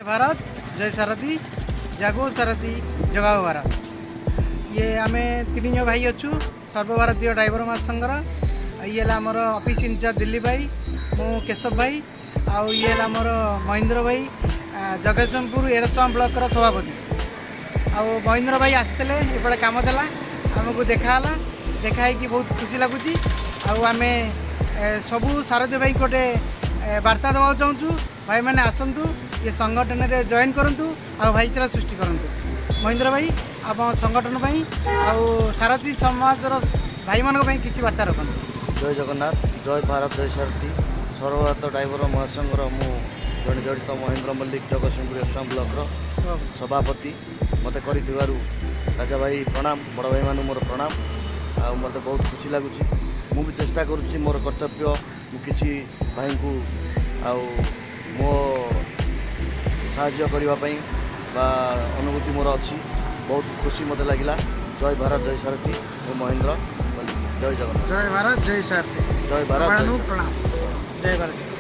भारत जय सारथी जागो सारथी जगाओ भारत। ये आम तीन जन भाई अच्छु सर्वभारतीय ड्राइवर महासंघर। ये आमर ऑफिस इंचार्ज दिल्ली भाई, मु केशव भाई, आउ ये आमर महेंद्र भाई जगतसिंहपुर एरसमा ब्लॉक सभापति। आउ महेंद्र भाई आसते एपटे कम था आमको देखाला, देखाई बहुत खुशी लगुच। आम सबू सारथी भाई गोटे वार्ता देवा चाहूँ, भाई मैंने आसतु ये संगठन में जॉइन करूँ आ भाईचारा सृष्टि करूँ। महेंद्र भाई आप संगठन आउ सारथी समाज भाई मान किसी वार्ता रखु। जय जगन्नाथ, जय भारत, जय सारथी सर्वभारत ड्राइवर महासंघर मु जड़े जड़ित महेंद्र मल्लिक जगतसिंहपुर एरसमा ब्लॉक सभापति। मत कर राजा भाई प्रणाम, बड़ भाई मान मोर प्रणाम। आ मत बहुत खुशी लगुच। मु भी चेष्टा करुँच मोर कर्तव्य मुझे भाई को आउ मो साहाय्य करने अनुभूति मोर अच्छी। बहुत खुशी मत लगिला। जय भारत जय सारथी, महेंद्र मल्लिक। जय जगन्नाथ। जय भारत जय सारथी। जय भारत प्रणाम। जय भारत।